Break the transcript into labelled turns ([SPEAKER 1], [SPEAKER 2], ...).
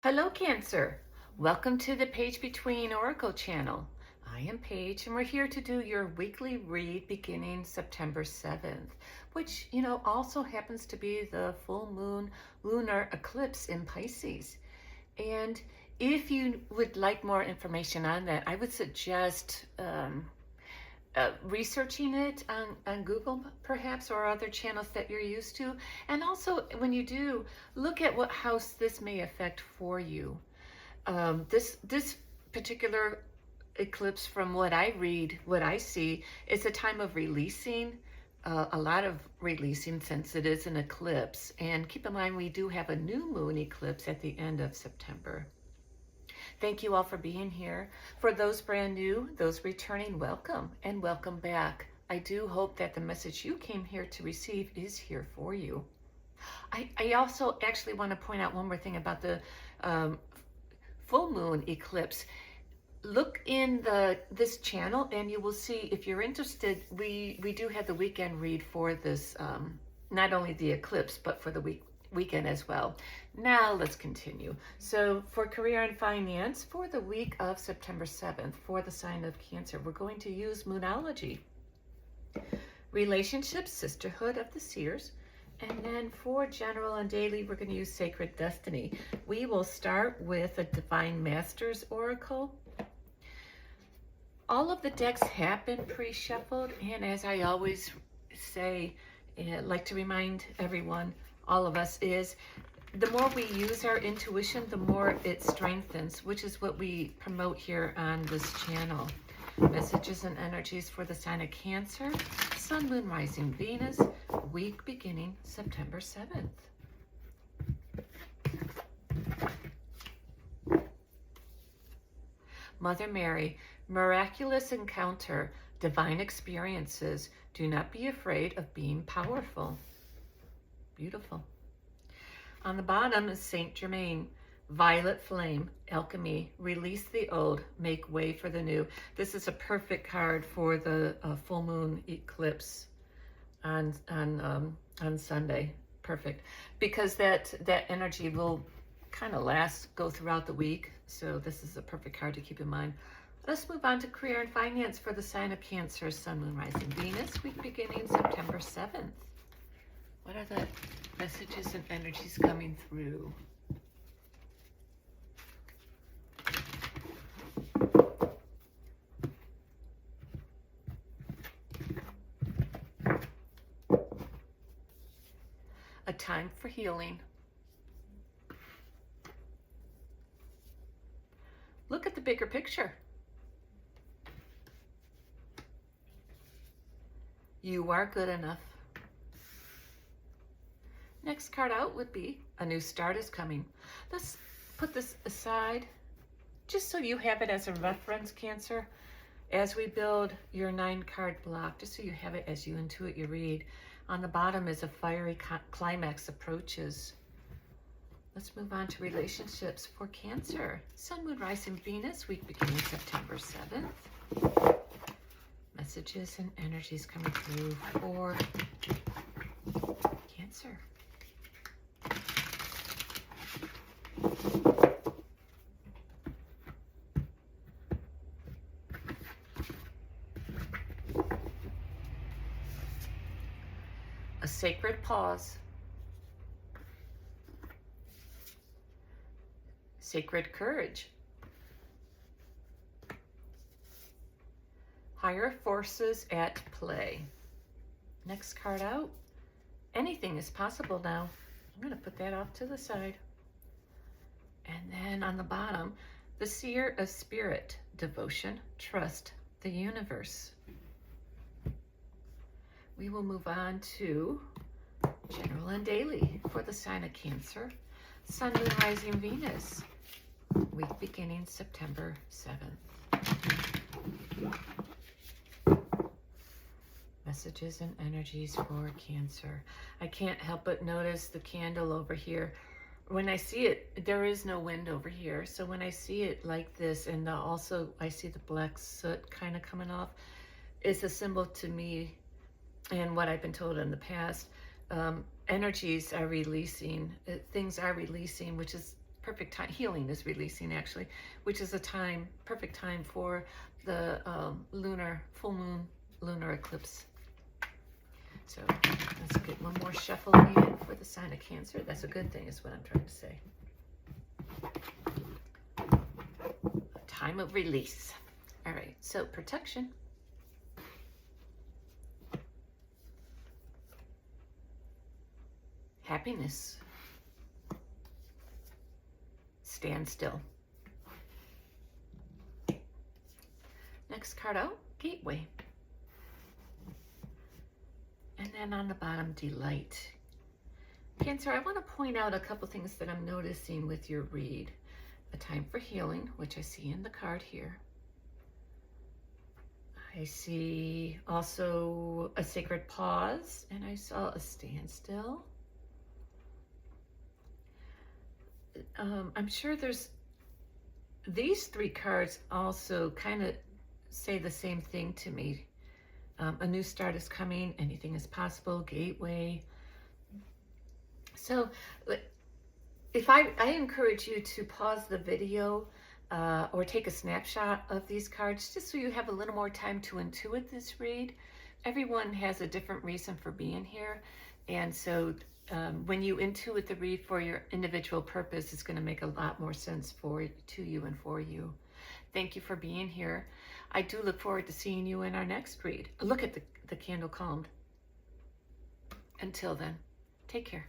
[SPEAKER 1] Hello, Cancer. Welcome to the Page Between Oracle channel. I am Paige, and we're here to do your weekly read beginning September 7th, which, also happens to be the full moon lunar eclipse in Pisces. And if you would like more information on that, I would suggest researching it on Google perhaps, or other channels that you're used to. And also, when you do, look at what house this may affect for you. This particular eclipse, from what I read, what I see, it's a time of releasing, a lot of releasing, since it is an eclipse. And keep in mind, we do have a new moon eclipse at the end of September. Thank you all for being here. For those brand new, those returning, welcome and welcome back. I do hope that the message you came here to receive is here for you. I also actually want to point out one more thing about the full moon eclipse. Look in this channel and you will see, if you're interested, we do have the weekend read for this, not only the eclipse, but for the weekend as well. Now let's continue. So for career and finance, for the week of September 7th, for the sign of Cancer, we're going to use Moonology. Relationships, Sisterhood of the Seers. And then for general and daily, we're going to use Sacred Destiny. We will start with a Divine Masters Oracle. All of the decks have been pre-shuffled, and as I always say, I'd like to remind everyone, all of us, is the more we use our intuition, the more it strengthens, which is what we promote here on this channel. Messages and energies for the sign of Cancer, Sun, Moon, Rising, Venus, week beginning September 7th. Mother Mary, miraculous encounter, divine experiences. Do not be afraid of being powerful. Beautiful. On the bottom is Saint Germain, violet flame, alchemy, release the old, make way for the new. This is a perfect card for the full moon eclipse on Sunday. Perfect, because that energy will kind of go throughout the week. So this is a perfect card to keep in mind. Let's move on to career and finance for the sign of Cancer, Sun, Moon, Rising, Venus, week beginning September 7th. What are the messages and energies coming through? A time for healing. Look at the bigger picture. You are good enough. Next card out would be a new start is coming. Let's put this aside just so you have it as a reference, Cancer, as we build your 9-card block, just so you have it as you intuit your read. On the bottom is a fiery climax approaches. Let's move on to relationships for Cancer. Sun, Moon, Rising, Venus, week beginning September 7th. Messages and energies coming through for Cancer. A sacred pause. Sacred courage. Higher forces at play. Next card out. Anything is possible now. I'm going to put that off to the side. And then on the bottom, the Seer of Spirit, devotion, trust, the universe. We will move on to general and daily for the sign of Cancer, Sun, Moon, Rising, Venus, week beginning September 7th. Messages and energies for Cancer. I can't help but notice the candle over here. When I see it, there is no wind over here. So when I see it like this, and also I see the black soot kind of coming off, it's a symbol to me, and what I've been told in the past, energies are releasing, things are releasing, which is perfect time. Healing is releasing, actually, which is a time, perfect time for the full moon lunar eclipse. So let's get one more shuffle in for the sign of Cancer. That's a good thing, is what I'm trying to say. A time of release. All right, so protection. Happiness. Stand still. Next card out, gateway. And then on the bottom, delight. Cancer, I want to point out a couple things that I'm noticing with your read. A time for healing, which I see in the card here. I see also a sacred pause, and I saw a standstill. I'm sure there's, these three cards also kind of say the same thing to me. A new start is coming, anything is possible, gateway. So if I encourage you to pause the video or take a snapshot of these cards, just so you have a little more time to intuit this read. Everyone has a different reason for being here. And so when you intuit the read for your individual purpose, it's going to make a lot more sense to you and for you. Thank you for being here. I do look forward to seeing you in our next read. Look at the candle calmed. Until then, take care.